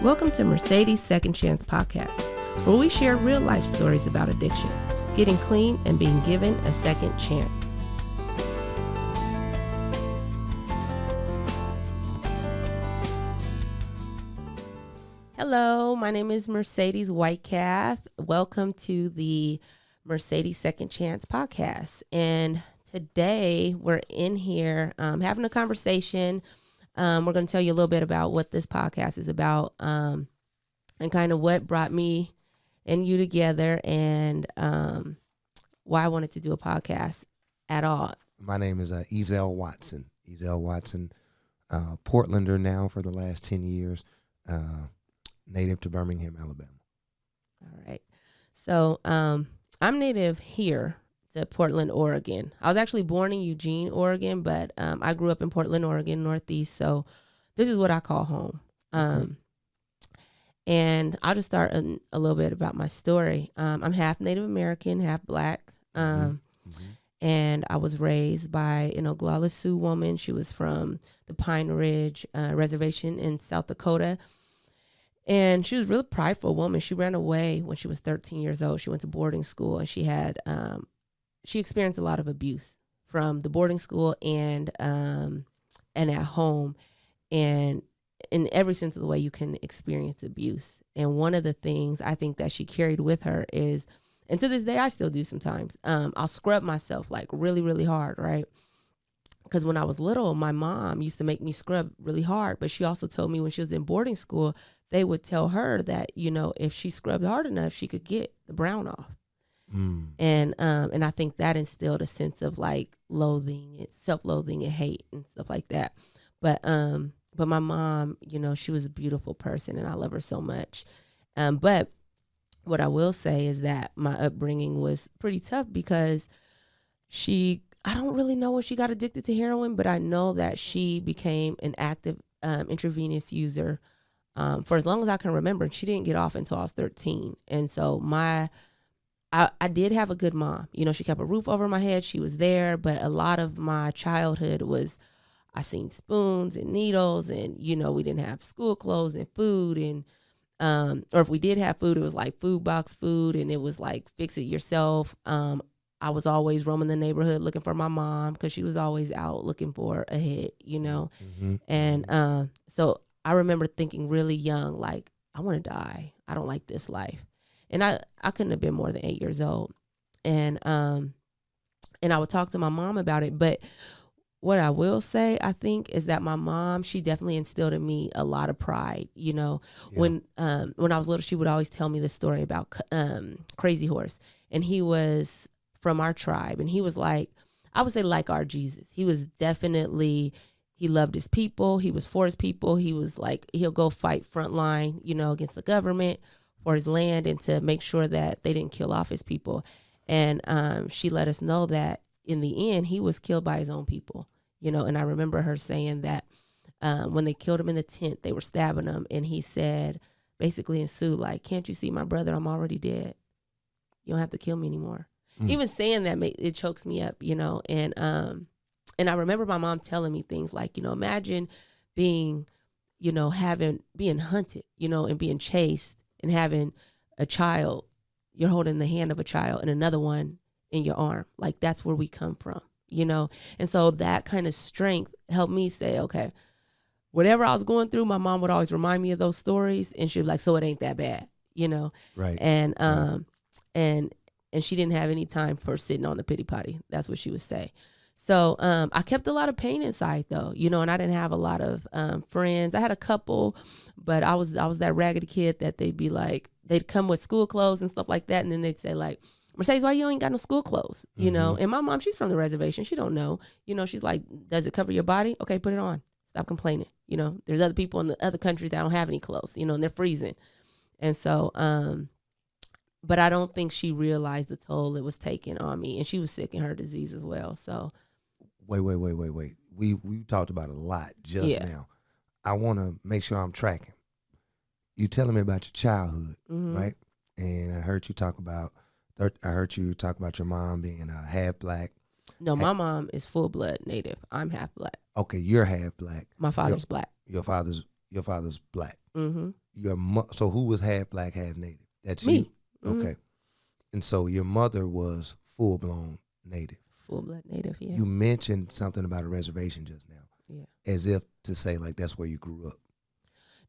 Welcome to Mercedes Second Chance Podcast, where we share real life stories about addiction, getting clean, and being given a second chance. Hello, my name is Mercedes Whitecath. Welcome to the Mercedes Second Chance Podcast. And today we're in here having a conversation. We're going to tell you a little bit about what this podcast is about and kind of what brought me and you together and why I wanted to do a podcast at all. My name is Ezell Watson. Ezell Watson, Portlander now for the last 10 years, native to Birmingham, Alabama. All right. So I'm native here to Portland, Oregon. I was actually born in Eugene, Oregon, but I grew up in Portland, Oregon, Northeast. So this is what I call home. And I'll just start a little bit about my story. I'm half Native American, half Black. And I was raised by an Oglala Sioux woman. She was from the Pine Ridge Reservation in South Dakota. And she was a really prideful woman. She ran away when she was 13 years old. She went to boarding school, and she had she experienced a lot of abuse from the boarding school and at home, and in every sense of the way you can experience abuse. And one of the things I think that she carried with her is, and to this day I still do sometimes, I'll scrub myself like really, really hard, right? Because when I was little, my mom used to make me scrub really hard, but she also told me when she was in boarding school, they would tell her that, you know, if she scrubbed hard enough, she could get the brown off. And I think that instilled a sense of like loathing, self-loathing and hate and stuff like that. But my mom, you know, she was a beautiful person and I love her so much. But what I will say is that my upbringing was pretty tough because I don't really know when she got addicted to heroin, but I know that she became an active intravenous user for as long as I can remember. And she didn't get off until I was 13. And so I did have a good mom. You know, she kept a roof over my head. She was there. But a lot of my childhood was, I seen spoons and needles, and, you know, we didn't have school clothes and food. And, or if we did have food, it was like food box food, and it was like fix it yourself. I was always roaming the neighborhood looking for my mom because she was always out looking for a hit, you know. And so I remember thinking really young, like, I want to die. I don't like this life. And I couldn't have been more than 8 years old. And I would talk to my mom about it. But what I will say, I think, is that my mom, she definitely instilled in me a lot of pride. You know, when I was little, she would always tell me this story about Crazy Horse. And he was from our tribe. And he was like, I would say like our Jesus. He was definitely, he loved his people. He was for his people. He was like, he'll go fight frontline, you know, against the government for his land and to make sure that they didn't kill off his people. And she let us know that in the end, he was killed by his own people, you know. And I remember her saying that when they killed him in the tent, they were stabbing him. And he said, basically in Sioux, like, can't you see my brother? I'm already dead. You don't have to kill me anymore. Even saying that, it chokes me up, you know. And I remember my mom telling me things like, you know, imagine being, you know, being hunted, you know, and being chased and having a child, you're holding the hand of a child and another one in your arm. Like, that's where we come from, you know? And so that kind of strength helped me say, okay, whatever I was going through, my mom would always remind me of those stories, and she'd be like, so it ain't that bad, you know? Right. And, and she didn't have any time for sitting on the pity potty. That's what she would say. So I kept a lot of pain inside, though, you know, and I didn't have a lot of friends. I had a couple, but I was that raggedy kid that they'd be like, they'd come with school clothes and stuff like that. And then they'd say like, Mercedes, why you ain't got no school clothes? You know, and my mom, she's from the reservation. She don't know, you know, she's like, does it cover your body? Okay, put it on. Stop complaining. You know, there's other people in the other countries that don't have any clothes, you know, and they're freezing. And so, but I don't think she realized the toll it was taking on me. And she was sick in her disease as well. So. Wait. We talked about a lot just now. I want to make sure I'm tracking. You telling me about your childhood, right? And I heard you talk about your mom being half Black. No, my mom is full blood Native. I'm half Black. Okay, you're half Black. My father's Black. Your father's Black. so who was half black, half native? That's Me. you. Mm-hmm. Okay. And so your mother was full blown native. Full blood native. Yeah. You mentioned something about a reservation just now. Yeah. As if to say like that's where you grew up.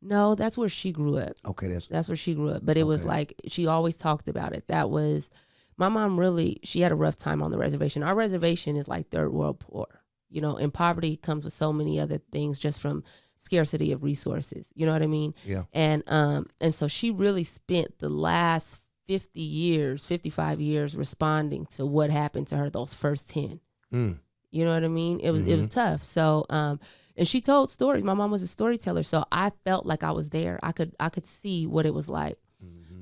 No, that's where she grew up. Okay, that's where she grew up. But it was like she always talked about it. That was my mom. Really, she had a rough time on the reservation. Our reservation is like third world poor. And poverty comes with so many other things just from scarcity of resources. You know what I mean? Yeah. And so she really spent the last 55 years responding to what happened to her those first 10. You know what I mean? It was tough. So and she told stories. My mom was a storyteller, so I felt like I was there. I could see what it was like.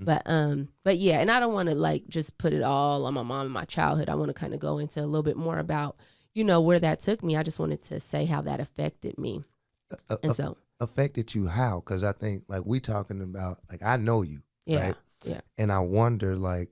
But yeah, and I don't want to like just put it all on my mom and my childhood. I want to kind of go into a little bit more about where that took me. I just wanted to say how that affected me. And so affected you how? Because I think like we talking about like I know you, right? Yeah. And I wonder like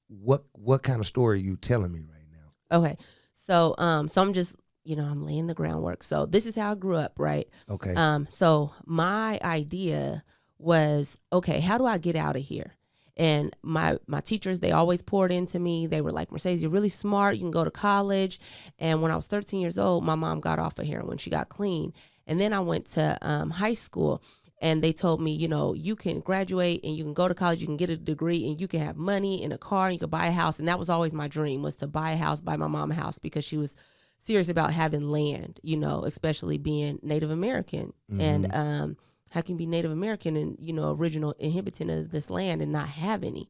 what kind of story are you telling me right now? Okay, so I'm just I'm laying the groundwork. So this is how I grew up, right? Okay. So my idea was, okay, how do I get out of here? And my teachers, they always poured into me. They were like, Mercedes, you're really smart. You can go to college. And when I was 13 years old, my mom got off of heroin. She got clean. And then I went to high school, and they told me, you can graduate and you can go to college, you can get a degree, and you can have money and a car, and you can buy a house. And that was always my dream, was to buy a house, buy my mom a house, because she was serious about having land, especially being Native American. And how can you be Native American and, original inhabitant of this land and not have any?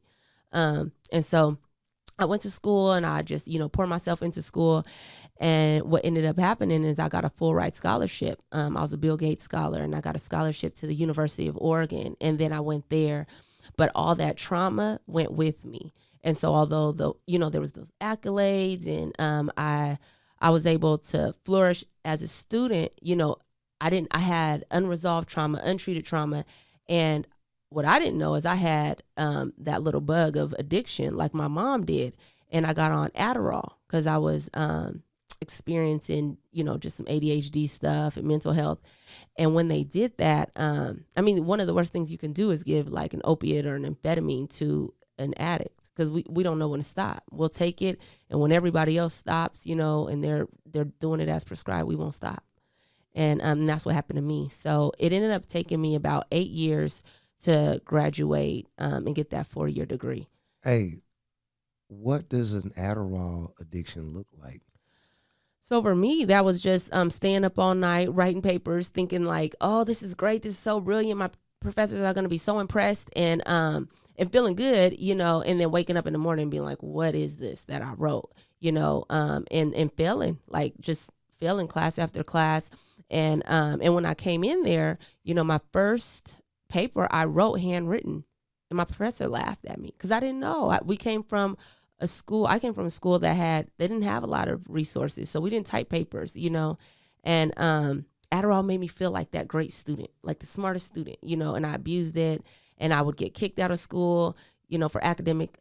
And so I went to school, and I just, poured myself into school. And what ended up happening is I got a full ride scholarship. I was a Bill Gates scholar, and I got a scholarship to the University of Oregon. And then I went there, but all that trauma went with me. And so although there was those accolades, and I was able to flourish as a student, I had unresolved trauma, untreated trauma. And what I didn't know is I had that little bug of addiction like my mom did. And I got on Adderall because I was experiencing, just some ADHD stuff and mental health. And when they did that, one of the worst things you can do is give like an opiate or an amphetamine to an addict, because we don't know when to stop. We'll take it, and when everybody else stops, and they're doing it as prescribed, we won't stop. And that's what happened to me. So it ended up taking me about 8 years to graduate and get that 4-year degree. Hey, what does an Adderall addiction look like? So for me, that was just staying up all night, writing papers, thinking like, oh, this is great. This is so brilliant. My professors are going to be so impressed, and feeling good, and then waking up in the morning and being like, what is this that I wrote, and failing, like just failing class after class. And when I came in there, my first paper I wrote handwritten, and my professor laughed at me because I didn't know. I came from a school that they didn't have a lot of resources, so we didn't type papers, and Adderall made me feel like that great student, like the smartest student, and I abused it, and I would get kicked out of school, for academic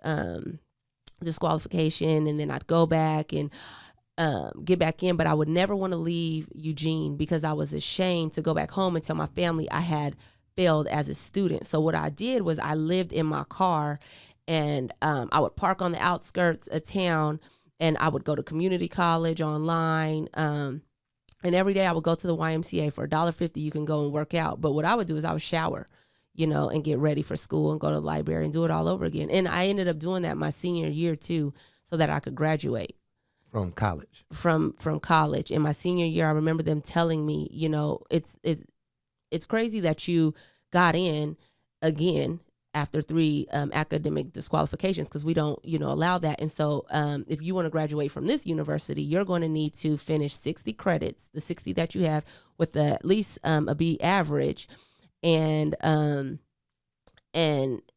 disqualification, and then I'd go back and get back in, but I would never want to leave Eugene because I was ashamed to go back home and tell my family I had failed as a student. So what I did was I lived in my car, and I would park on the outskirts of town, and I would go to community college online. And every day I would go to the YMCA for $1.50. You can go and work out. But what I would do is I would shower, and get ready for school and go to the library and do it all over again. And I ended up doing that my senior year too, so that I could graduate. From college. From college. In my senior year, I remember them telling me, it's crazy that you got in again after 3 academic disqualifications, because we don't, allow that. And so if you want to graduate from this university, you're going to need to finish 60 credits, the 60 that you have, with at least a B average. And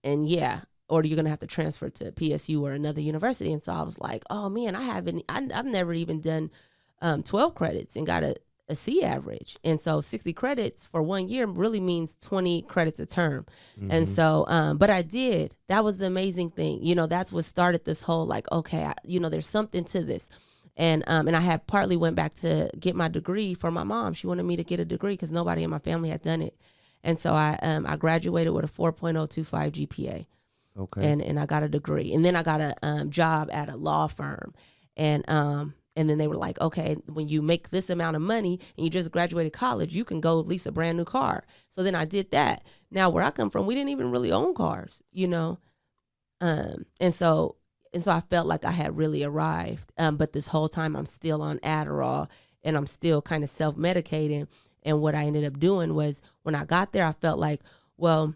yeah, or you're going to have to transfer to PSU or another university. And so I was like, oh man, I've never even done 12 credits and got a C average. And so 60 credits for 1 year really means 20 credits a term. Mm-hmm. And so, but I did. That was the amazing thing. That's what started this whole like, okay, there's something to this. And I had partly went back to get my degree for my mom. She wanted me to get a degree because nobody in my family had done it. And so I graduated with a 4.025 GPA. Okay. And I got a degree. And then I got a job at a law firm. And then they were like, okay, when you make this amount of money and you just graduated college, you can go lease a brand new car. So then I did that. Now, where I come from, we didn't even really own cars, you know? And so I felt like I had really arrived. But this whole time I'm still on Adderall and I'm still kind of self-medicating. And what I ended up doing was when I got there, I felt like, well,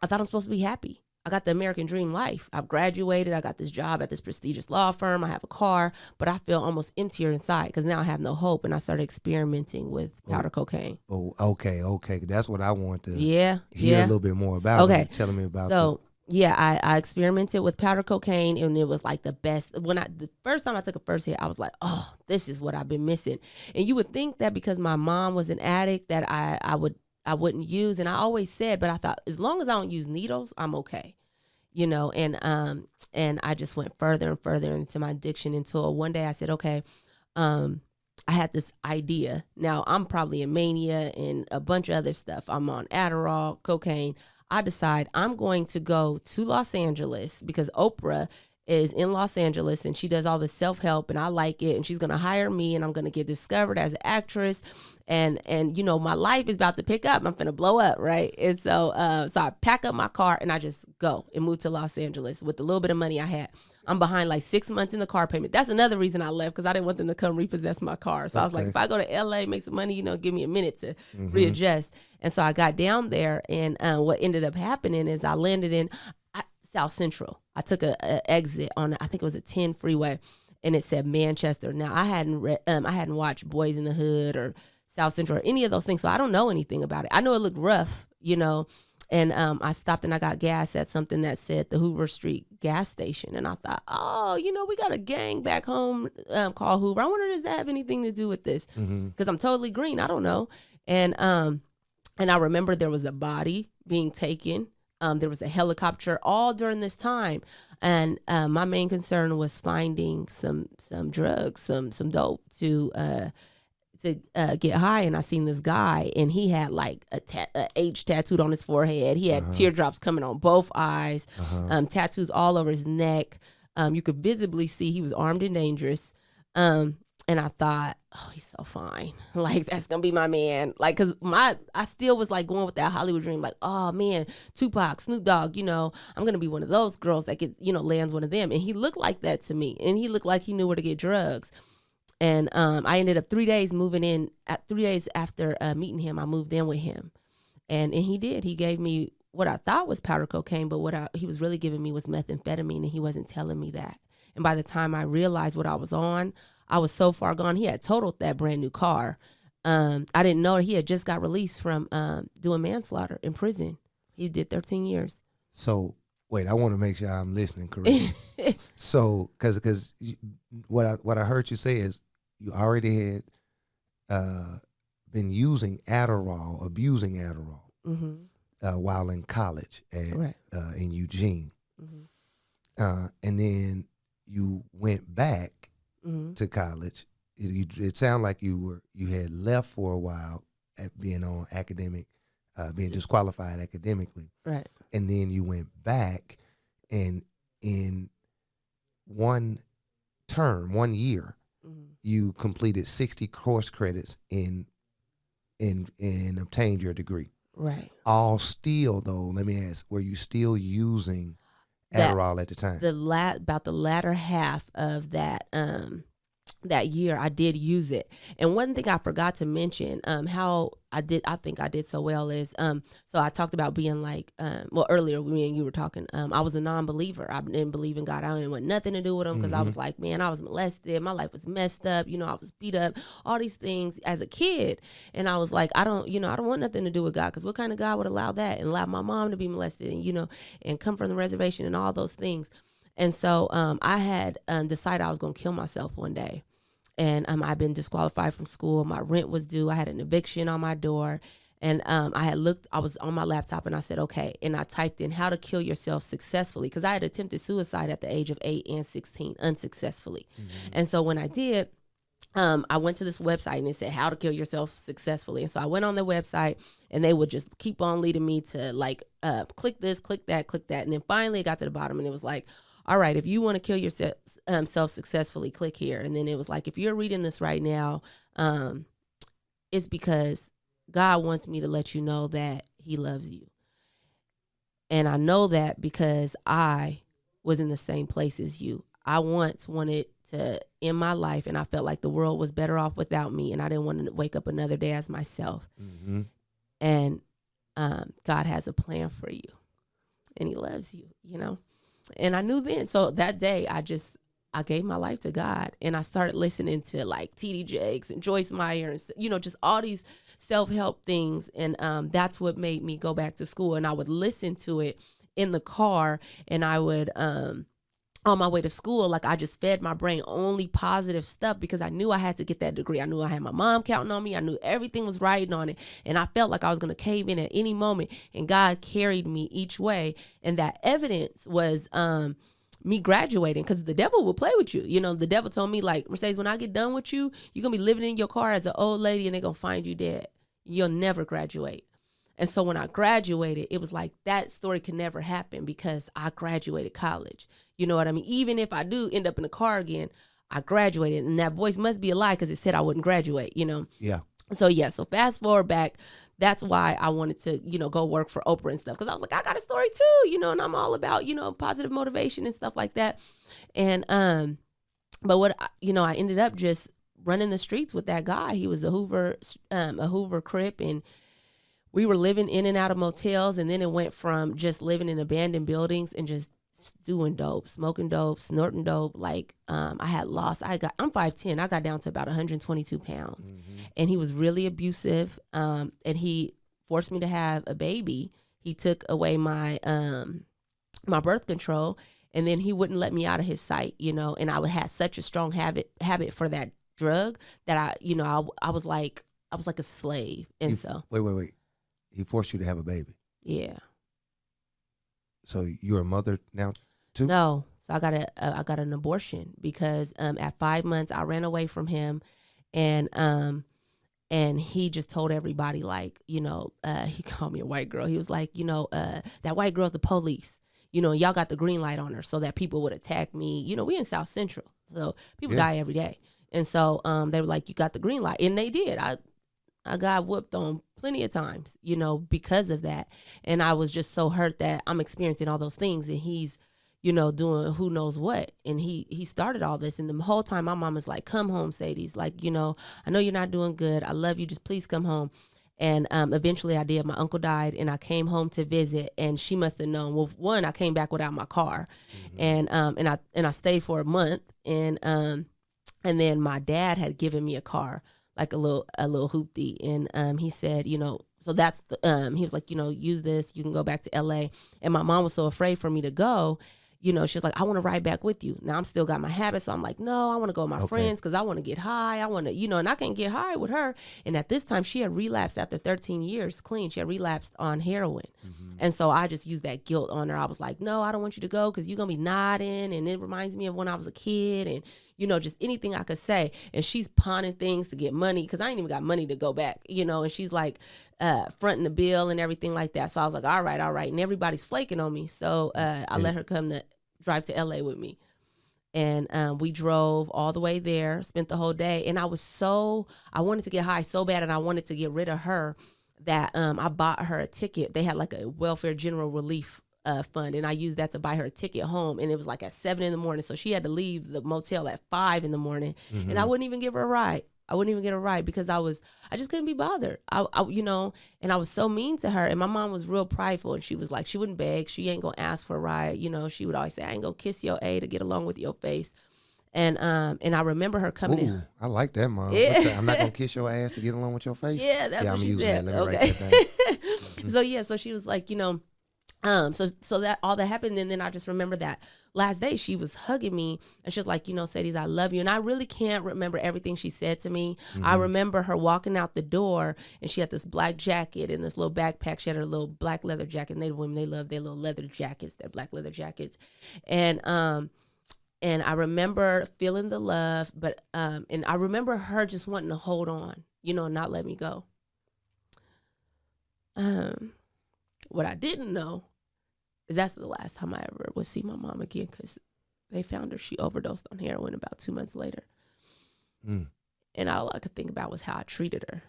I thought I'm supposed to be happy. I got the American dream life. I've graduated. I got this job at this prestigious law firm. I have a car, but I feel almost emptier inside because now I have no hope. And I started experimenting with powder cocaine. Oh, okay. That's what I want to hear a little bit more about. Okay. Telling me about I experimented with powder cocaine, and it was like the best. The first time I took a first hit, I was like, oh, this is what I've been missing. And you would think that because my mom was an addict that I wouldn't use. And I always said, but I thought as long as I don't use needles, I'm okay. You know, and I just went further and further into my addiction until one day I said, okay, I had this idea. Now I'm probably in mania and a bunch of other stuff. I'm on Adderall, cocaine. I decide I'm going to go to Los Angeles because Oprah is in Los Angeles and she does all the self-help and I like it, and she's going to hire me and I'm going to get discovered as an actress and you know, my life is about to pick up. I'm going to blow up, right? And so I pack up my car and I just go and move to Los Angeles with the little bit of money I had. I'm behind like 6 months in the car payment. That's another reason I left, because I didn't want them to come repossess my car. So I was like, if I go to LA, make some money, you know, give me a minute to readjust. And so I got down there, and what ended up happening is I landed in South Central. I took a exit on, I think it was a 10 freeway, and it said Manchester. Now I hadn't watched Boys in the Hood or South Central or any of those things, so I don't know anything about it. I know it looked rough, you know. And I stopped and I got gas at something that said the Hoover Street gas station. And I thought, oh, you know, we got a gang back home called Hoover. I wonder, does that have anything to do with this? Because I'm totally green. I don't know. And I remember there was a body being taken. There was a helicopter all during this time. And my main concern was finding some drugs, some dope to get high. And I seen this guy, and he had like a H tattooed on his forehead. He had teardrops coming on both eyes, tattoos all over his neck. You could visibly see he was armed and dangerous. And I thought, oh, he's so fine. Like, that's going to be my man. Like, because I still was like going with that Hollywood dream. Like, oh man, Tupac, Snoop Dogg, you know, I'm going to be one of those girls that gets, you know, lands one of them. And he looked like that to me. And he looked like he knew where to get drugs. And I ended up 3 days moving in. 3 days after meeting him, I moved in with him. And he did. He gave me what I thought was powder cocaine, but he was really giving me was methamphetamine, and he wasn't telling me that. And by the time I realized what I was on, I was so far gone. He had totaled that brand new car. I didn't know that he had just got released from doing manslaughter in prison. He did 13 years. So, wait, I want to make sure I'm listening correctly. So, because what I heard you say is you already had been using Adderall, abusing Adderall, while in college in Eugene. And then you went back to college. It sounded like you had left for a while at being on academic, being disqualified academically. Right. And then you went back, and in one year, you completed 60 course credits and obtained your degree. Right. All still, though, let me ask, were you still using Adderall at the time? About the latter half of that that year, I did use it. And one thing I forgot to mention, how I think I did so well is, so I talked about being like, earlier me and you were talking, I was a non-believer. I didn't believe in God. I didn't want nothing to do with him, because I was like, man, I was molested. My life was messed up. You know, I was beat up, all these things as a kid. And I was like, I don't want nothing to do with God, because what kind of God would allow that and allow my mom to be molested and, you know, and come from the reservation and all those things. And so I had decided I was going to kill myself one day. And I'd been disqualified from school. My rent was due. I had an eviction on my door. And I was on my laptop and I said, okay. And I typed in how to kill yourself successfully, because I had attempted suicide at the age of 8 and 16 unsuccessfully. And so when I did, I went to this website and it said how to kill yourself successfully. And so I went on the website and they would just keep on leading me to like, click this, click that, click that. And then finally it got to the bottom and it was like, all right, if you want to kill yourself self successfully, click here. And then it was like, if you're reading this right now, it's because God wants me to let you know that he loves you. And I know that because I was in the same place as you. I once wanted to end my life and I felt like the world was better off without me. And I didn't want to wake up another day as myself. And God has a plan for you and he loves you, you know? And I knew then. So that day I gave my life to God and I started listening to like T.D. Jakes and Joyce Meyer and, you know, just all these self-help things. And that's what made me go back to school. And I would listen to it in the car and I would, on my way to school, like I just fed my brain only positive stuff because I knew I had to get that degree. I knew I had my mom counting on me. I knew everything was riding on it. And I felt like I was going to cave in at any moment. And God carried me each way. And that evidence was me graduating, because the devil will play with you. You know, the devil told me, like, Mercedes, when I get done with you, you're going to be living in your car as an old lady and they're going to find you dead. You'll never graduate. And so when I graduated, it was like that story could never happen because I graduated college. You know what I mean? Even if I do end up in a car again, I graduated. And that voice must be a lie because it said I wouldn't graduate, you know? Yeah. So, yeah. So fast forward back, that's why I wanted to, you know, go work for Oprah and stuff. Because I was like, I got a story too, you know, and I'm all about, you know, positive motivation and stuff like that. And, but what, you know, I ended up just running the streets with that guy. He was a Hoover Crip, and we were living in and out of motels, and then it went from just living in abandoned buildings and just doing dope, smoking dope, snorting dope. Like I'm 5'10". I got down to about 122 pounds. And he was really abusive. And he forced me to have a baby. He took away my my birth control, and then he wouldn't let me out of his sight, you know. And I had such a strong habit for that drug that I was like a slave. And Wait. He forced you to have a baby. Yeah. So you're a mother now too? No. So I got an abortion because at 5 months I ran away from him, and he just told everybody, like, you know, he called me a white girl. He was like, you know, that white girl's the police. You know, y'all got the green light on her so that people would attack me. You know, we in South Central, so people die every day. And so they were like, you got the green light. And they did. I got whooped on plenty of times, you know, because of that. And I was just so hurt that I'm experiencing all those things, and he's, you know, doing who knows what. And he started all this. And the whole time my mom is like, come home, Sadie's, like, you know, I know you're not doing good. I love you. Just please come home. And eventually I did. My uncle died and I came home to visit, and she must have known. Well, one, I came back without my car, and I stayed for a month, and then my dad had given me a car, like a little hoopty, and he said, you know, so that's he was like, you know, use this, you can go back to LA. And my mom was so afraid for me to go, you know, she was like, I want to ride back with you. Now I'm still got my habits, so I'm like, no, I want to go with my friends because I want to get high. I want to, you know, and I can't get high with her. And at this time, she had relapsed after 13 years clean. She had relapsed on heroin. And so I just used that guilt on her. I was like, no, I don't want you to go because you're going to be nodding. And it reminds me of when I was a kid, and, you know, just anything I could say. And she's pawning things to get money because I ain't even got money to go back, you know, and she's like fronting the bill and everything like that. So I was like, all right. And everybody's flaking on me. So I let her drive to LA with me. And we drove all the way there, spent the whole day. And I wanted to get high so bad, and I wanted to get rid of her, that I bought her a ticket. They had like a welfare general relief fund, and I used that to buy her a ticket home. And it was like at 7 a.m. So she had to leave the motel at 5 a.m. And I wouldn't even give her a ride. I wouldn't even get a ride because I just couldn't be bothered. I you know, and I was so mean to her. And my mom was real prideful, and she was like, she wouldn't beg. She ain't gonna ask for a ride. You know, she would always say, I ain't gonna kiss your A to get along with your face. And I remember her coming in. I like that, Mom. Yeah. I'm not gonna kiss your ass to get along with your face. Yeah, that's what I'm she using said. that. Let me write that down. So she was like, you know, So that all that happened, and then I just remember that last day she was hugging me, and she was like, Sadie's, I love you. And I really can't remember everything she said to me. I remember her walking out the door, and she had this black jacket and this little backpack. She had her little black leather jacket. And Native women, they love their little leather jackets, their black leather jackets, and I remember feeling the love, but and I remember her just wanting to hold on, not let me go. What I didn't know is that's the last time I ever would see my mom again, because they found her. She overdosed on heroin about 2 months later. And all I could think about was how I treated her,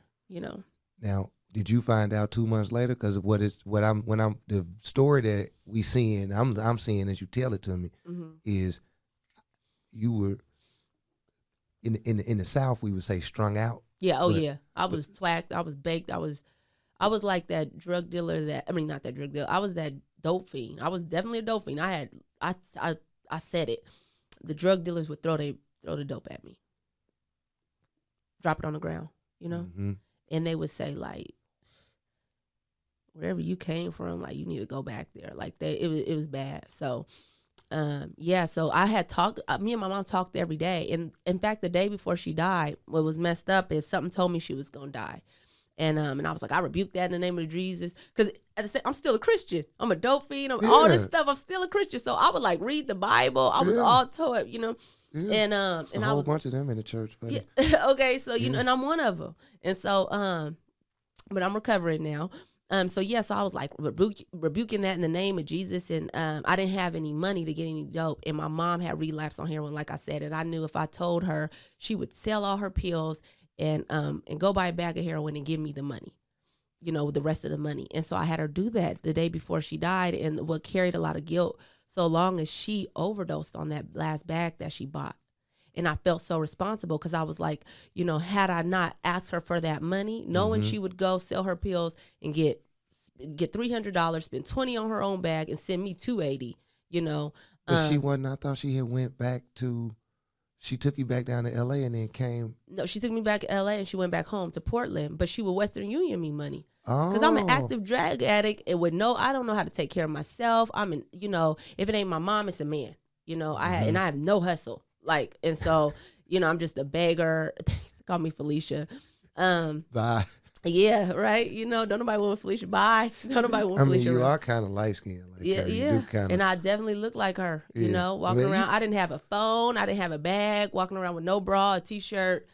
Now, did you find out 2 months later? Because the story that we seeing, I'm seeing as you tell it to me, is you were in the South, we would say strung out. Yeah. Oh, yeah. I was twacked. I was baked. I was like that drug dealer not that drug dealer. I was that dope fiend. I was definitely a dope fiend. I said it. The drug dealers would throw the dope at me, drop it on the ground, and they would say, like, wherever you came from, like, you need to go back there. Like, it was bad. So, so I had talked. Me and my mom talked every day, and in fact, the day before she died, what was messed up is something told me she was gonna die. And I was like, I rebuke that in the name of Jesus, because I'm still a Christian. I'm a dope fiend. All this stuff. I'm still a Christian. So I would like read the Bible. I was all taught, Yeah. And and I was a bunch of them in the church. Buddy. Yeah. Okay, so and I'm one of them. And so but I'm recovering now. So I was like rebuking that in the name of Jesus, and I didn't have any money to get any dope, and my mom had relapsed on heroin, like I said, and I knew if I told her, she would sell all her pills and go buy a bag of heroin and give me the money, the rest of the money. And so I had her do that the day before she died, and what carried a lot of guilt so long as she overdosed on that last bag that she bought. And I felt so responsible, because I was like, had I not asked her for that money, knowing she would go sell her pills and get $300, spend $20 on her own bag, and send me $280, But she wasn't. I thought she had went back to. She took you back down to L.A. and then came. No, she took me back to L.A. and she went back home to Portland, but she would Western Union me money. Because I'm an active drug addict, and I don't know how to take care of myself. If it ain't my mom, it's a man. I have no hustle. Like, and so, I'm just a beggar. They used to call me Felicia. Bye. Yeah, right. Don't nobody want Felicia. Bye. Don't nobody want Felicia. You are kind of light skinned. Like yeah, her. Yeah. And I definitely look like her. Walking around. I didn't have a phone. I didn't have a bag. Walking around with no bra, a t-shirt.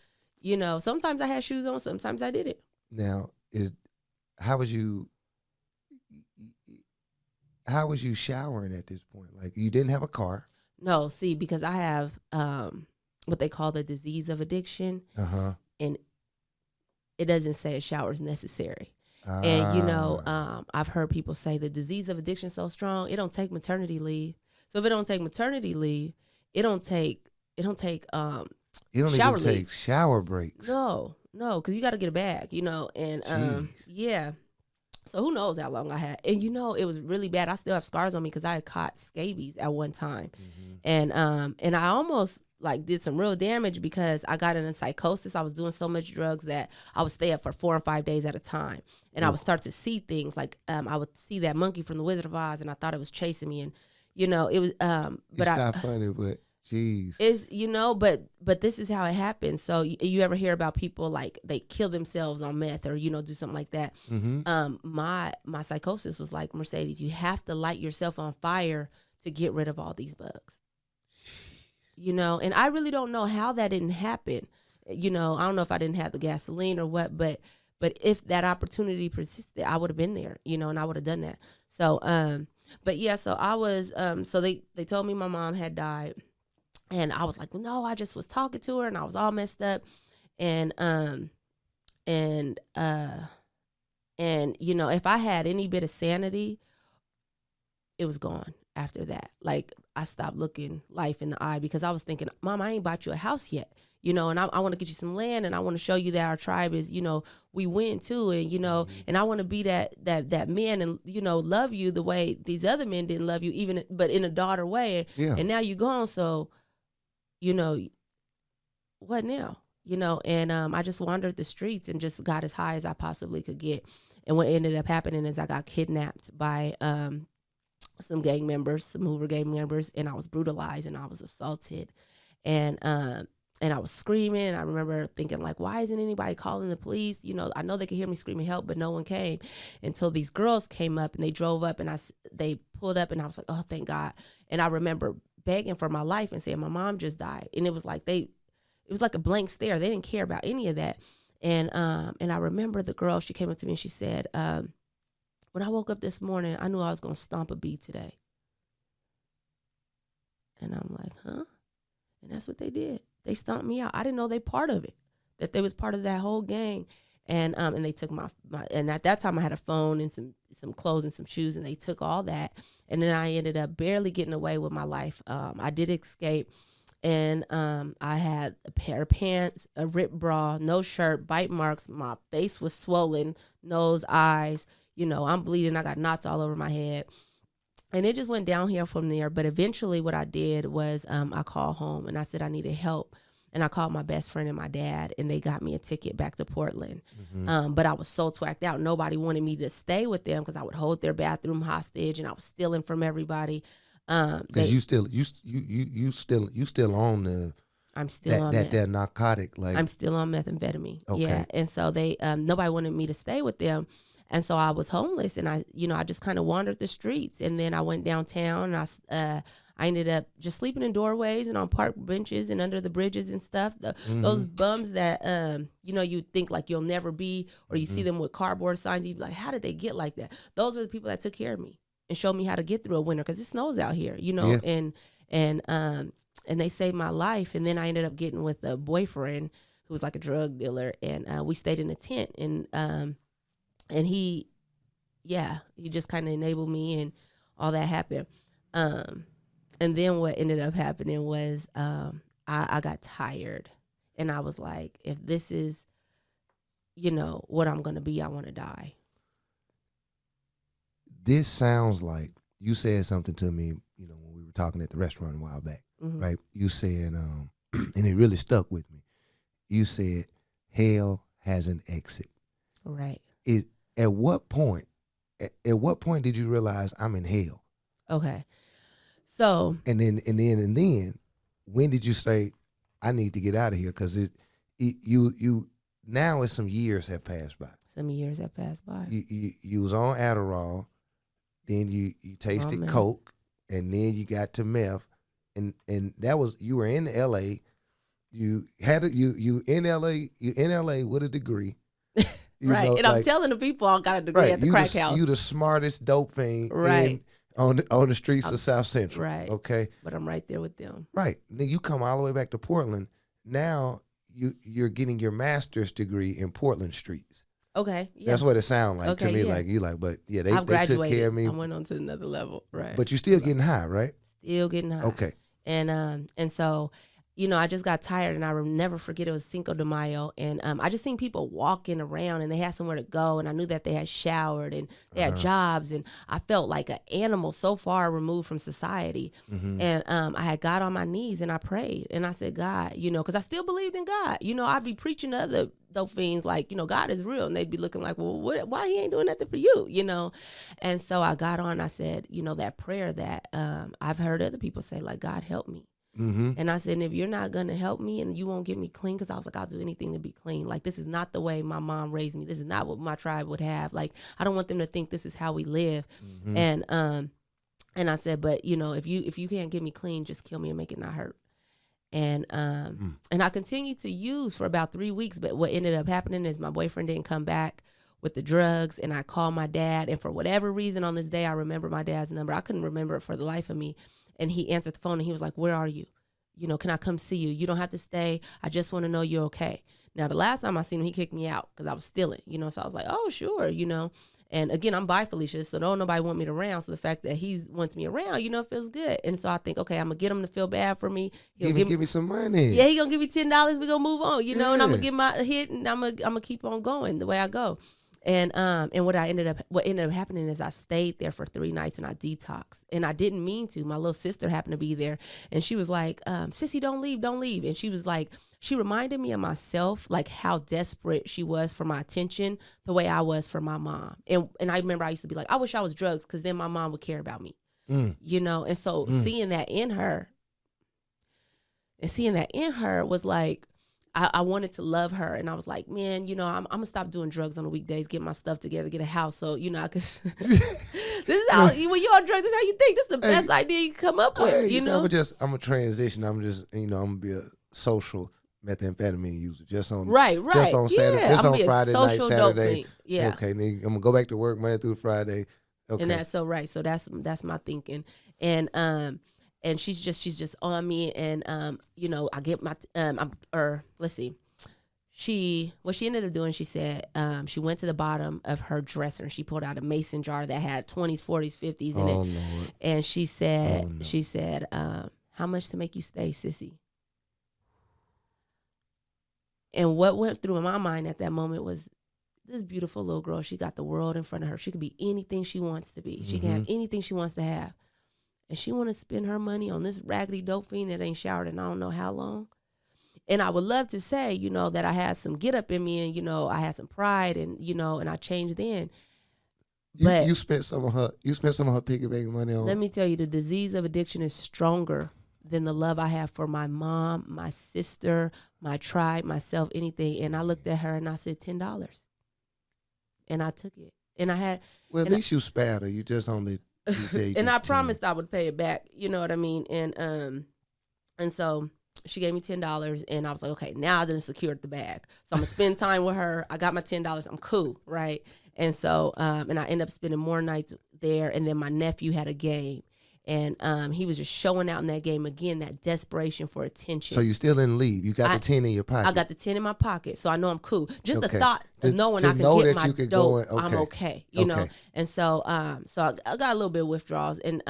Sometimes I had shoes on. Sometimes I didn't. Now, how was you showering at this point? Like, you didn't have a car. No, see, because I have what they call the disease of addiction. And it doesn't say a shower is necessary. And, I've heard people say the disease of addiction is so strong, it don't take maternity leave. So if it don't take maternity leave, it don't take shower even leave. Take shower breaks. No, because you got to get a bag, and yeah. So who knows how long I had. And, it was really bad. I still have scars on me because I had caught scabies at one time. And I almost like did some real damage because I got in a psychosis. I was doing so much drugs that I would stay up for 4 or 5 days at a time. And I would start to see things like I would see that monkey from the Wizard of Oz, and I thought it was chasing me. And, it was but it's not funny, but jeez. It's, but this is how it happens. So you ever hear about people like they kill themselves on meth or, do something like that. My psychosis was like, Mercedes, you have to light yourself on fire to get rid of all these bugs. And I really don't know how that didn't happen. I don't know if I didn't have the gasoline or what, but if that opportunity persisted, I would have been there, and I would have done that. So, but yeah, so I was, so they told me my mom had died, and I was like, well, no, I just was talking to her and I was all messed up. And if I had any bit of sanity, it was gone after that. Like, I stopped looking life in the eye because I was thinking, Mom, I ain't bought you a house yet, and I want to get you some land, and I want to show you that our tribe is, we win too, and and I want to be that man and love you the way these other men didn't love you, but in a daughter way. Yeah. And now you gone, so what now? And I just wandered the streets and just got as high as I possibly could get. And what ended up happening is I got kidnapped by some gang members, some Hoover gang members, and I was brutalized and I was assaulted. And I was screaming, and I remember thinking, like, why isn't anybody calling the police? You know, I know they could hear me screaming help, but no one came until these girls came up, and they drove up, and they pulled up, and I was like, oh, thank God. And I remember begging for my life and saying, my mom just died. And it was like it was like a blank stare. They didn't care about any of that. And I remember the girl, she came up to me and she said, when I woke up this morning, I knew I was going to stomp a bee today. And I'm like, huh? And that's what they did. They stomped me out. I didn't know they part of it, that they was part of that whole gang. And they took my and at that time I had a phone and some clothes and some shoes, and they took all that. And then I ended up barely getting away with my life. I did escape, and I had a pair of pants, a ripped bra, no shirt, bite marks. My face was swollen, nose, eyes. You know, I'm bleeding. I got knots all over my head. And it just went downhill from there. But eventually what I did was I called home and I said I needed help. And I called my best friend and my dad, and they got me a ticket back to Portland. But I was so twacked out. Nobody wanted me to stay with them because I would hold their bathroom hostage, and I was stealing from everybody. Because you still on the I'm still on that narcotic, like I'm still on methamphetamine. Okay. Yeah. And so they nobody wanted me to stay with them. And so I was homeless, and I just kind of wandered the streets. And then I went downtown, and I ended up just sleeping in doorways and on park benches and under the bridges and stuff. Those bums that, you think like you'll never be, or you see them with cardboard signs. You'd be like, how did they get like that? Those are the people that took care of me and showed me how to get through a winter, because it snows out here, Yeah. And they saved my life. And then I ended up getting with a boyfriend who was like a drug dealer, and we stayed in a tent, and he just kind of enabled me, and all that happened. And then what ended up happening was I got tired, and I was like, if this is, what I'm going to be, I want to die. This sounds like you said something to me, when we were talking at the restaurant a while back, right? You said, and it really stuck with me. You said, hell has an exit. Right. At what point did you realize I'm in hell? Okay. So. And then, when did you say, I need to get out of here? Because now it's some years have passed by. Some years have passed by. You was on Adderall, then you tasted coke, and then you got to meth, and that was, you were in LA. You had you in LA with a degree. Right, and I'm telling the people I got a degree at the crack house. You the smartest dope fiend, right, on the streets of South Central. Right. Okay. But I'm right there with them. Right. Then you come all the way back to Portland. Now you're getting your master's degree in Portland streets. Okay. Yeah. That's what it sounds like to me. Yeah. But yeah, they took care of me. I went on to another level. Right. But you're still getting high, right? Still getting high. Okay. And so, I just got tired, and I will never forget, it was Cinco de Mayo, and I just seen people walking around, and they had somewhere to go, and I knew that they had showered, and they had jobs, and I felt like an animal so far removed from society. And I had got on my knees, and I prayed, and I said, God, because I still believed in God. I'd be preaching to other dope fiends like, God is real, and they'd be looking like, well, why he ain't doing nothing for you, And so I got on, I said, that prayer that I've heard other people say, like, God help me. And I said, and if you're not going to help me and you won't get me clean, because I was like, I'll do anything to be clean. Like, this is not the way my mom raised me. This is not what my tribe would have. Like, I don't want them to think this is how we live. And I said, but if you can't get me clean, just kill me and make it not hurt. And I continued to use for about 3 weeks. But what ended up happening is my boyfriend didn't come back with the drugs, and I called my dad. And for whatever reason on this day, I remember my dad's number. I couldn't remember it for the life of me. And he answered the phone, and he was like, where are you? Can I come see you? You don't have to stay. I just want to know you're okay. Now, the last time I seen him, he kicked me out because I was stealing, so I was like, oh, sure, And again, I'm bi Felicia, so don't nobody want me around. So the fact that he wants me around, it feels good. And so I think, okay, I'm going to get him to feel bad for me. He'll give me some money. Yeah, he going to give me $10. We're going to move on, and I'm going to get my hit, and I'm going to keep on going the way I go. And what ended up happening is I stayed there for 3 nights, and I detoxed, and I didn't mean to. My little sister happened to be there, and she was like, Sissy, don't leave. And she was like, she reminded me of myself, like how desperate she was for my attention, the way I was for my mom. And I remember I used to be like, I wish I was drugs, because then my mom would care about me. you know? And so seeing that in her was like, I wanted to love her. And I was like, man, you know, I'm going to stop doing drugs on the weekdays, get my stuff together, get a house. So, you know, because this is how, when you're on drugs, this is how you think. This is the best idea you can come up with, you know? I'm a transition. I'm just, you know, I'm going to be a social methamphetamine user. Just on Right. Just on Saturday, just on Friday night, Saturday. Yeah. Okay, nigga, I'm going to go back to work Monday through Friday. Okay. And that's so right. So that's my thinking. And she's just on me, and you know, I get my let's see. What she ended up doing, she said, she went to the bottom of her dresser and she pulled out a mason jar that had 20s, 40s, 50s in it. Lord. And she said, how much to make you stay, sissy? And what went through my mind at that moment was, this beautiful little girl, she got the world in front of her. She could be anything she wants to be. She can have anything she wants to have. And she want to spend her money on this raggedy dope fiend that ain't showered in I don't know how long. And I would love to say, you know, that I had some get up in me, and, you know, I had some pride, and, you know, and I changed then. But you spent some of her piggy bank money on. Let me tell you, the disease of addiction is stronger than the love I have for my mom, my sister, my tribe, myself, anything. And I looked at her and I said, $10. And I took it. And I had. Well, at least you spared her. You just only. And I promised I would pay it back. You know what I mean? And so she gave me $10, and I was like, okay, now I done secured the bag. So I'm gonna spend time with her. I got my $10. I'm cool, right? And so and I ended up spending more nights there. And then my nephew had a game. And he was just showing out in that game again, that desperation for attention. So you still didn't leave. You got the 10 in your pocket. I got the 10 in my pocket, so I know I'm cool. Just the thought of knowing I can get my dope, I'm okay. You know. And so so I got a little bit of withdrawals, and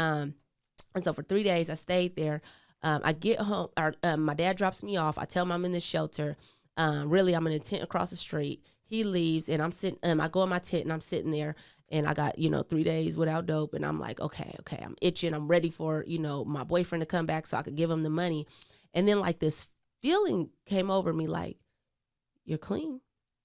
so for 3 days I stayed there. I get home, my dad drops me off. I tell him I'm in this shelter. Really, I'm in a tent across the street. He leaves, and I'm sitting. I go in my tent, and I'm sitting there. And I got, 3 days without dope. And I'm like, okay, I'm itching. I'm ready for, my boyfriend to come back so I could give him the money. And then like this feeling came over me like, you're clean.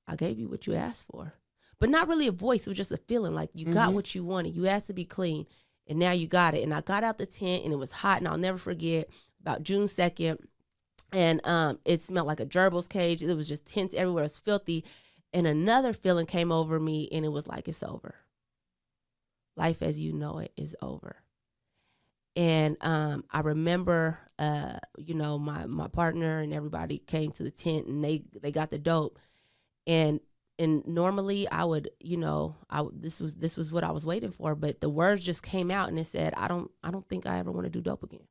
I gave you what you asked for. But not really a voice. It was just a feeling like you got what you wanted. You asked to be clean. And now you got it. And I got out the tent, and it was hot. And I'll never forget, about June 2nd. And it smelled like a gerbil's cage. It was just tents everywhere. It was filthy. And another feeling came over me, and it was like, it's over. Life as you know it is over. And I remember, my partner and everybody came to the tent, and they got the dope. And normally I would, this was what I was waiting for. But the words just came out, and it said, I don't think I ever want to do dope again.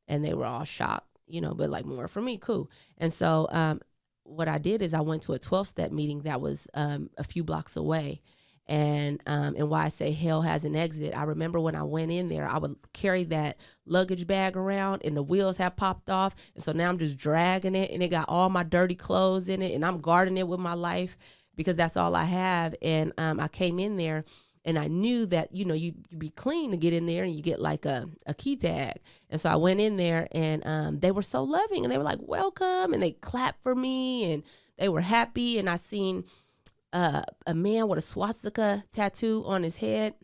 And they were all shocked, but like, more for me, cool. And so what I did is I went to a 12-step meeting that was a few blocks away. And why I say hell has an exit, I remember when I went in there, I would carry that luggage bag around, and the wheels had popped off. And so now I'm just dragging it, and it got all my dirty clothes in it, and I'm guarding it with my life because that's all I have. And I came in there, and I knew that, you be clean to get in there, and you get like a key tag. And so I went in there, and they were so loving, and they were like, welcome. And they clapped for me, and they were happy. And I seen a man with a swastika tattoo on his head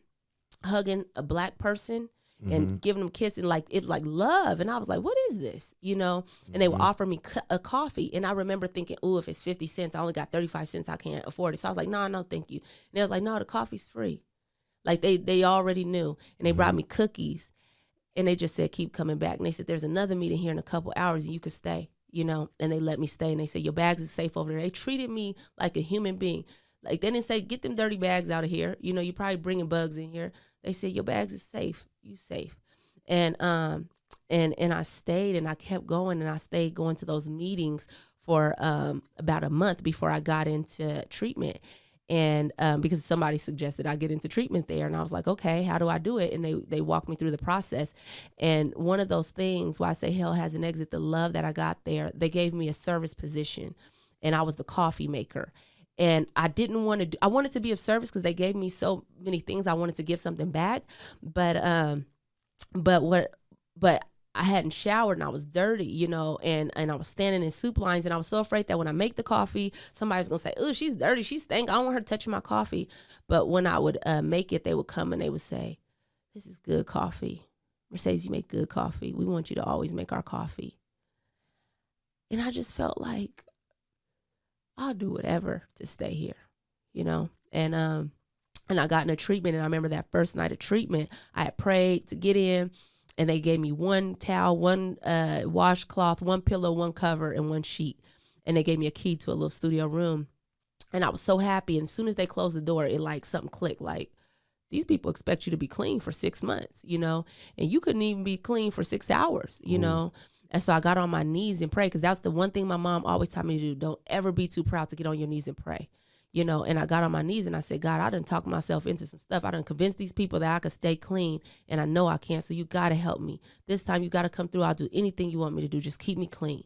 hugging a black person and giving them kisses, and like it was like love. And I was like, what is this? And they would offer me a coffee, and I remember thinking, oh, if it's 50 cents, I only got 35 cents, I can't afford it. So I was like, no, thank you. And they was like, no, the coffee's free. Like they already knew. And they brought me cookies, and they just said, keep coming back. And they said, there's another meeting here in a couple hours, and you could stay. And they let me stay, and they said, your bags is safe over there. They treated me like a human being. Like, they didn't say, get them dirty bags out of here. You're probably bringing bugs in here. They said, your bags is safe. You safe. And I stayed, and I kept going, and I stayed going to those meetings for about a month before I got into treatment. And because somebody suggested I get into treatment there, and I was like, okay, how do I do it? And they walked me through the process. And one of those things why I say hell has an exit, the love that I got there, they gave me a service position, and I was the coffee maker. And I didn't want to I wanted to be of service because they gave me so many things. I wanted to give something back, but I hadn't showered, and I was dirty, and I was standing in soup lines, and I was so afraid that when I make the coffee, somebody's going to say, oh, she's dirty, she stank, I don't want her touching my coffee. But when I would make it, they would come and they would say, this is good coffee. Mercedes, you make good coffee. We want you to always make our coffee. And I just felt like I'll do whatever to stay here, you know? And I got in a treatment, and I remember that first night of treatment, I had prayed to get in, and they gave me one towel, one washcloth, one pillow, one cover, and one sheet. And they gave me a key to a little studio room. And I was so happy. And as soon as they closed the door, it like something clicked. Like, these people expect you to be clean for 6 months, you know, and you couldn't even be clean for 6 hours, you know. And so I got on my knees and prayed, because that's the one thing my mom always taught me to do. Don't ever be too proud to get on your knees and pray, you know. And I got on my knees and I said, God, I done talked myself into some stuff. I done convinced these people that I could stay clean, and I know I can't. So you got to help me. This time you got to come through. I'll do anything you want me to do. Just keep me clean.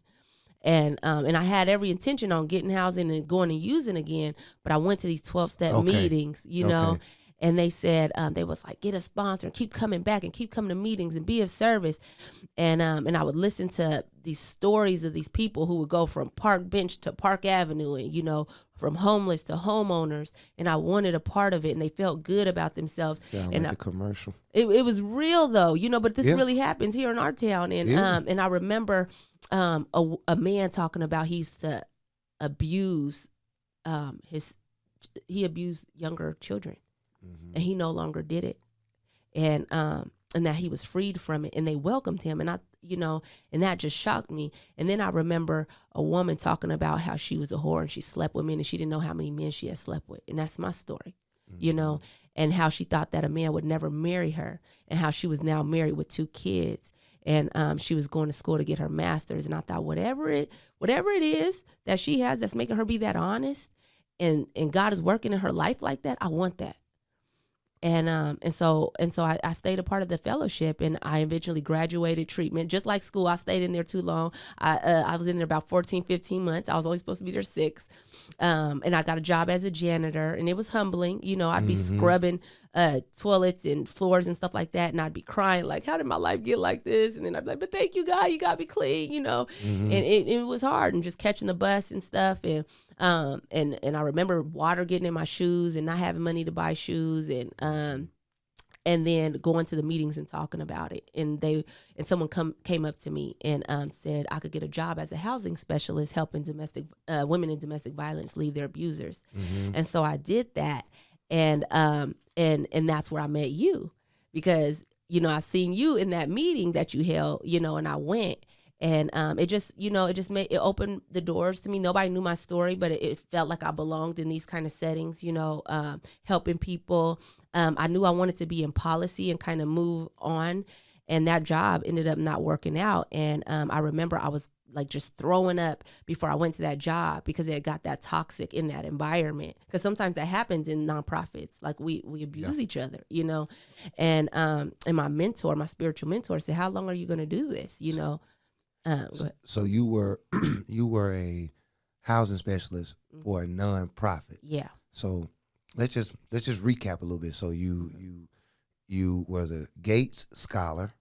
And I had every intention on getting housing and going and using again, but I went to these 12-step meetings, you know, and they said, they was like, get a sponsor and keep coming back and keep coming to meetings and be of service. And I would listen to these stories of these people who would go from Park Bench to Park Avenue, and, you know, from homeless to homeowners. And I wanted a part of it, and they felt good about themselves. Sound and like the commercial. It was real though, you know, but this really happens here in our town. And, and I remember, a man talking about he used to abuse, he abused younger children. And he no longer did it. And that he was freed from it, and they welcomed him. And I, you know, and that just shocked me. And then I remember a woman talking about how she was a whore and she slept with men, and she didn't know how many men she had slept with. And that's my story, you know, and how she thought that a man would never marry her, and how she was now married with 2 kids. And she was going to school to get her master's. And I thought, whatever it is that she has that's making her be that honest, and God is working in her life like that, I want that. And so I stayed a part of the fellowship, and I eventually graduated treatment. Just like school, I stayed in there too long. I was in there about 14, 15 months. I was only supposed to be there 6. And I got a job as a janitor, and it was humbling. You know, I'd be scrubbing toilets and floors and stuff like that, and I'd be crying like, how did my life get like this? And then I'd be like, but thank you, God, you got me clean, you know. And it was hard, and just catching the bus and stuff. And I remember water getting in my shoes and not having money to buy shoes, and then going to the meetings and talking about it. And someone came up to me and said I could get a job as a housing specialist, helping women in domestic violence leave their abusers. And so I did that, and that's where I met you, because, you know, I seen you in that meeting that you held, you know, and I went. And it just opened the doors to me. Nobody knew my story, but it felt like I belonged in these kind of settings, you know, helping people. I knew I wanted to be in policy and kind of move on. And that job ended up not working out. And I remember I was like just throwing up before I went to that job, because it got that toxic in that environment. Because sometimes that happens in nonprofits. Like we abuse each other, you know. And my spiritual mentor said, how long are you going to do this, you know? So you were a housing specialist for a nonprofit. Yeah. So let's just recap a little bit. So you were the Gates Scholar.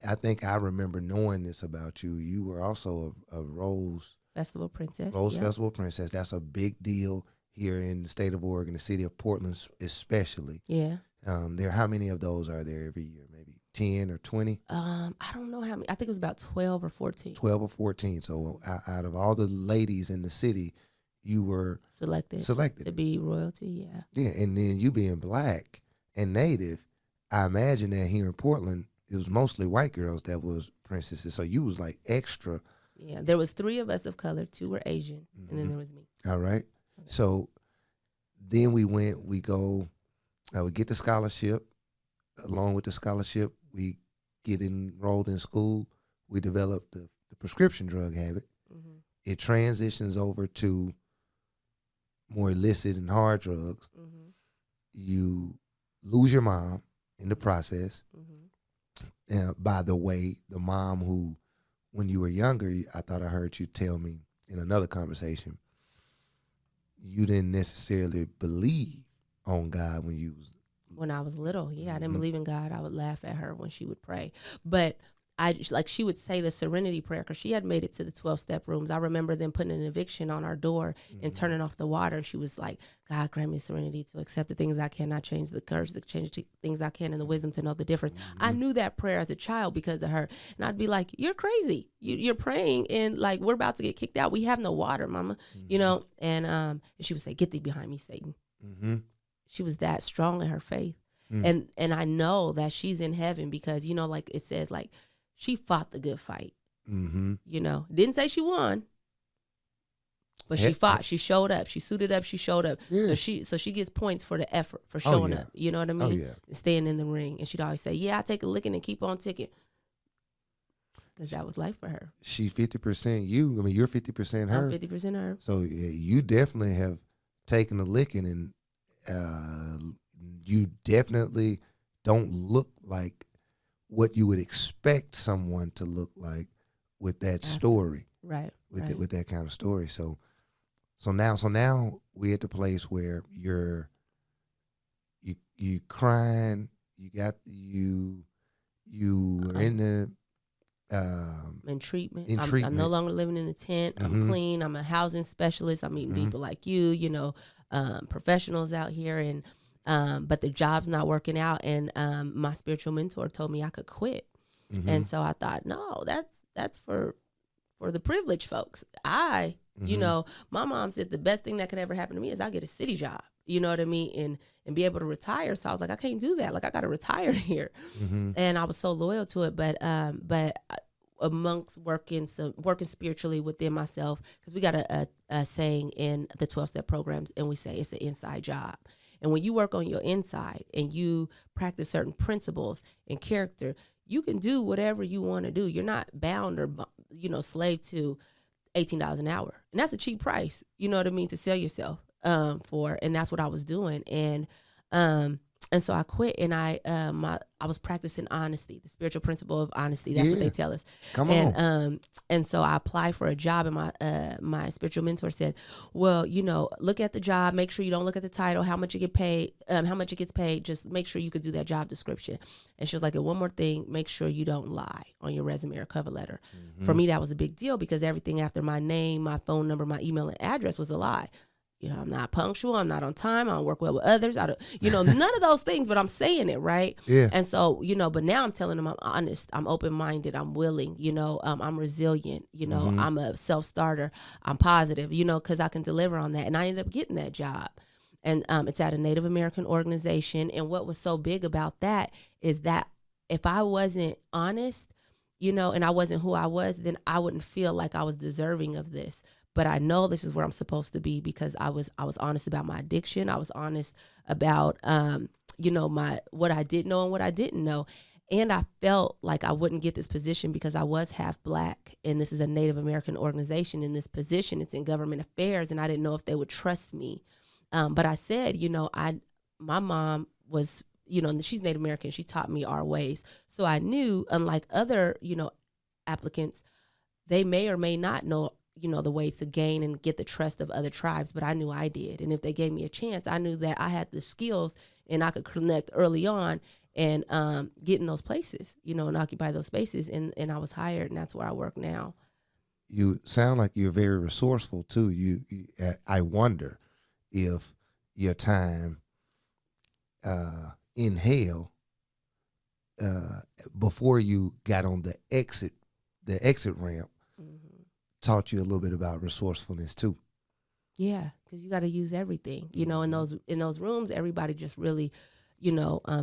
I think I remember knowing this about you. You were also a Rose Festival Princess. Festival Princess. That's a big deal here in the state of Oregon, the city of Portland especially. Yeah. How many of those are there every year? Maybe 10 or 20? I don't know how many. I think it was about 12 or 14. 12 or 14. So out of all the ladies in the city, you were selected to be royalty. Yeah. Yeah, and then you being Black and Native, I imagine that here in Portland, it was mostly white girls that was princesses. So you was like extra. Yeah, there was 3 of us of color, 2 were Asian, and then there was me. All right. Okay. So then we get the scholarship. Along with the scholarship, we get enrolled in school. We develop the prescription drug habit. It transitions over to more illicit and hard drugs. You lose your mom in the process. By the way, the mom who, when you were younger, I thought I heard you tell me in another conversation, you didn't necessarily believe on God when I was little. Yeah, I didn't believe in God. I would laugh at her when she would pray. But she would say the serenity prayer because she had made it to the 12-step rooms. I remember them putting an eviction on our door and turning off the water. And she was like, God, grant me serenity to accept the things I cannot change, the courage to change the things I can, and the wisdom to know the difference. I knew that prayer as a child because of her. And I'd be like, you're crazy. You're praying and like, we're about to get kicked out. We have no water, mama, and she would say, get thee behind me, Satan. She was that strong in her faith. And I know that she's in heaven because, like it says, like, she fought the good fight. Didn't say she won, but she fought. She showed up. She suited up. She showed up. Yeah. So she gets points for the effort, for showing up. You know what I mean? And staying in the ring. And she'd always say, yeah, I take a licking and keep on ticking. Because that was life for her. She's 50% you. I mean, you're 50% her. I'm 50% her. So you definitely have taken a licking, and you definitely don't look like what you would expect someone to look like with that story. Right. With that kind of story. So now we're at the place where you crying, you are in the in treatment. I'm no longer living in a tent. I'm clean. I'm a housing specialist. I'm meeting people like you, professionals out here, and but the job's not working out. And my spiritual mentor told me I could quit. And so I thought, no, that's for the privileged folks. My mom said the best thing that could ever happen to me is I get a city job. You know what I mean? And be able to retire. So I was like, I can't do that. Like, I got to retire here. And I was so loyal to it. But amongst working spiritually within myself, because we got a saying in the 12-step programs, and we say it's an inside job. And when you work on your inside and you practice certain principles and character, you can do whatever you want to do. You're not bound or, slave to $18 an hour. And that's a cheap price, you know what I mean, to sell yourself for. And that's what I was doing. And so I quit, and I was practicing honesty, the spiritual principle of honesty. That's what they tell us. Come on. And so I applied for a job, and my spiritual mentor said, well, look at the job, make sure you don't look at the title, how much you get paid, how much it gets paid, just make sure you could do that job description. And she was like, and one more thing, make sure you don't lie on your resume or cover letter. For me, that was a big deal because everything after my name, my phone number, my email, and address was a lie. I'm not punctual. I'm not on time. I don't work well with others. I don't, none of those things, but I'm saying it, right? Yeah. And so, but now I'm telling them I'm honest. I'm open-minded. I'm willing, I'm resilient. I'm a self-starter. I'm positive, because I can deliver on that. And I ended up getting that job. And it's at a Native American organization. And what was so big about that is that if I wasn't honest, and I wasn't who I was, then I wouldn't feel like I was deserving of this. But I know this is where I'm supposed to be because I was honest about my addiction. I was honest about, my what I did know and what I didn't know. And I felt like I wouldn't get this position because I was half Black, and this is a Native American organization. In this position, it's in government affairs, and I didn't know if they would trust me. But I said, my mom was, she's Native American. She taught me our ways. So I knew, unlike other, applicants, they may or may not know the ways to gain and get the trust of other tribes, but I knew I did. And if they gave me a chance, I knew that I had the skills and I could connect early on and get in those places, and occupy those spaces. And I was hired, and that's where I work now. You sound like you're very resourceful too. I wonder if your time in hell before you got on the exit ramp taught you a little bit about resourcefulness too. Yeah, because you got to use everything. In those rooms, everybody just really,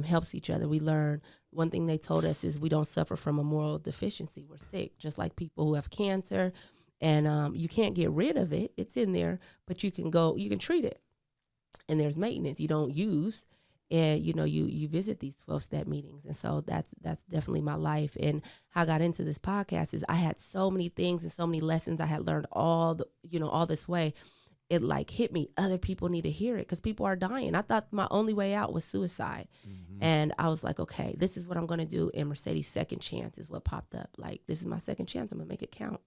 helps each other. We learn. One thing they told us is we don't suffer from a moral deficiency. We're sick, just like people who have cancer, and you can't get rid of it. It's in there, but you can treat it. And there's maintenance. You don't use. And, you visit these 12-step meetings. And so that's definitely my life. And how I got into this podcast is I had so many things and so many lessons I had learned all this way. It like hit me. Other people need to hear it because people are dying. I thought my only way out was suicide. And I was like, okay, this is what I'm going to do. And Mercedes' second chance is what popped up. Like, this is my second chance. I'm going to make it count.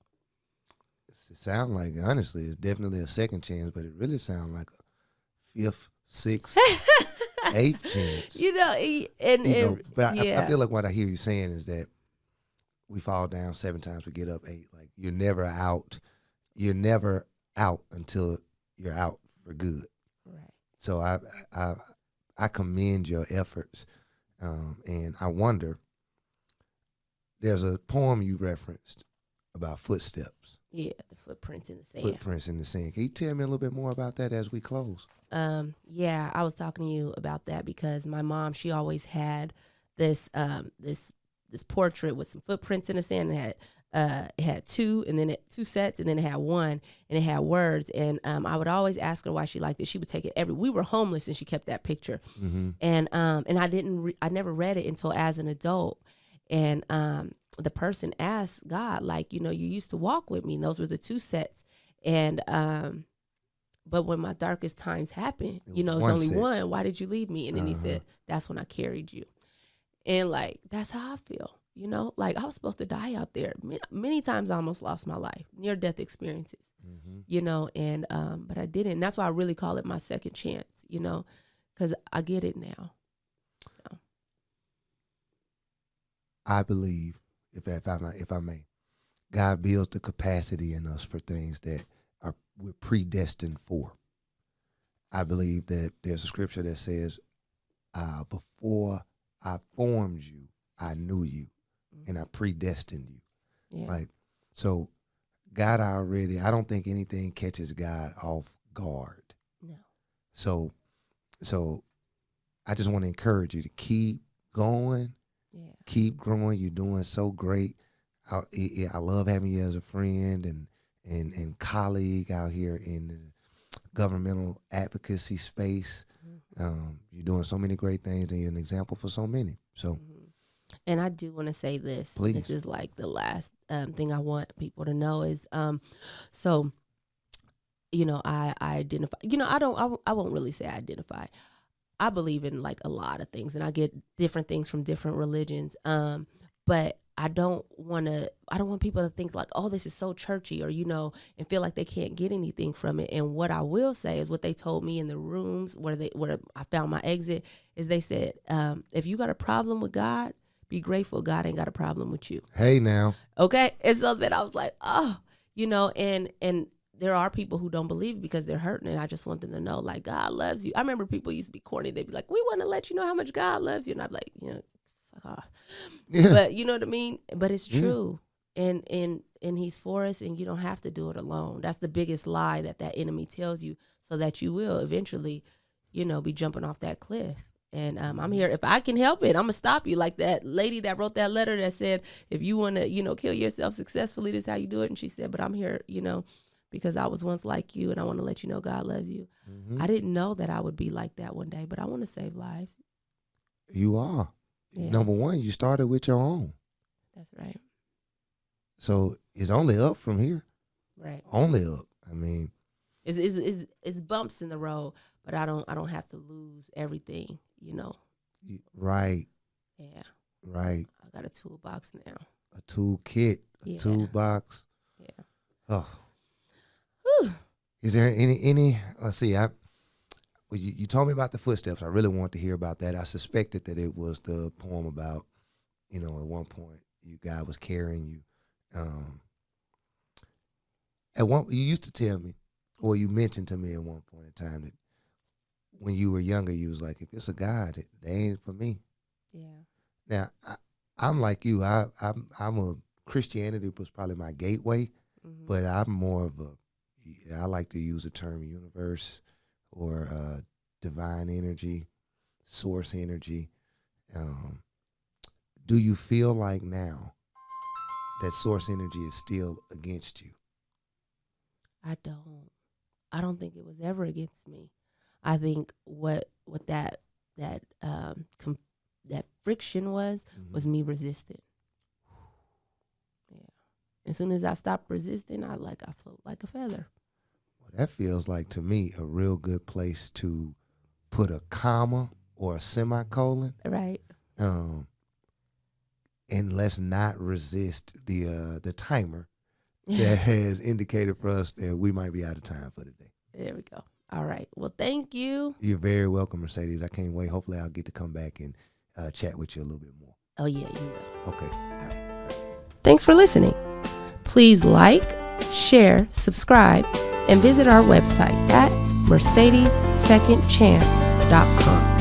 It sounds like, honestly, it's definitely a second chance, but it really sounds like a fifth, sixth, eighth chance. But I feel like what I hear you saying is that we fall down 7 times, we get up 8. Like, you're never out. You're never out until you're out for good. Right. So I commend your efforts, and I wonder. There's a poem you referenced about footsteps. Yeah, the footprints in the sand. Footprints in the sand. Can you tell me a little bit more about that as we close? Yeah, I was talking to you about that because my mom, she always had this portrait with some footprints in the sand. It had 2, and then 2 sets, and then it had 1, and it had words. And I would always ask her why she liked it. She would take it we were homeless, and she kept that picture. Mm-hmm. And I never read it until as an adult. And the person asked God, like, you used to walk with me, and those were the 2 sets. And but when my darkest times happened, it's only set. 1. Why did you leave me? And then he said, that's when I carried you. And like, that's how I feel. Like, I was supposed to die out there. Many times I almost lost my life, near-death experiences, and but I didn't. And that's why I really call it my second chance, because I get it now. So. I believe, if I may, God builds the capacity in us for things that we're predestined for. I believe that there's a scripture that says, before I formed you, I knew you, and I predestined you. Yeah. Like, so God I don't think anything catches God off guard. No. So I just want to encourage you to keep going. Yeah. Keep growing. You're doing so great. I love having you as a friend and colleague out here in the governmental advocacy space. You're doing so many great things, and you're an example for so many. So, and I do want to say this. Please. This is like the last thing I want people to know is, so, I identify. I won't really say I identify. I believe in like a lot of things, and I get different things from different religions. But I don't want people to think like, oh, this is so churchy, or, and feel like they can't get anything from it. And what I will say is what they told me in the rooms where I found my exit is they said, if you got a problem with God, be grateful God ain't got a problem with you. Hey now. Okay. And so then I was like, oh, and there are people who don't believe because they're hurting, and I just want them to know, like, God loves you. I remember people used to be corny. They'd be like, we want to let you know how much God loves you. And I'd be like, fuck off. Yeah. But you know what I mean? But it's true. Yeah. And he's for us, and you don't have to do it alone. That's the biggest lie that enemy tells you, so that you will eventually, be jumping off that cliff. And I'm here. If I can help it, I'm going to stop you. Like that lady that wrote that letter that said, if you want to, kill yourself successfully, this is how you do it. And she said, but I'm here, because I was once like you, and I want to let you know God loves you. Mm-hmm. I didn't know that I would be like that one day, but I want to save lives. You are. Yeah. Number one, you started with your own. That's right. So it's only up from here. Right. Only up. I mean, it's bumps in the road, but I don't have to lose everything, Right. Yeah. Right. I got a toolbox now. A toolkit. A toolbox. Yeah. Oh. Whew. Is there any? Let's see. You told me about the footsteps. I really want to hear about that. I suspected that it was the poem about, at one point God was carrying you. You used to tell me, or you mentioned to me at one point in time that when you were younger, you was like, if it's a God, they ain't for me. Yeah. Now I'm like you. I'm a Christianity was probably my gateway, but I'm more of I like to use the term universe or divine energy, source energy. Do you feel like now that source energy is still against you? I don't think it was ever against me. I think what that friction was me resisting. Yeah. As soon as I stopped resisting, I float like a feather. Well, that feels like to me a real good place to put a comma or a semicolon. Right. And let's not resist the timer that has indicated for us that we might be out of time for today. There we go. All right. Well, thank you. You're very welcome, Mercedes. I can't wait. Hopefully I'll get to come back and chat with you a little bit more. Oh, yeah, you will. Okay. All right. Thanks for listening. Please like, share, subscribe, and visit our website at mercedessecondchance.com.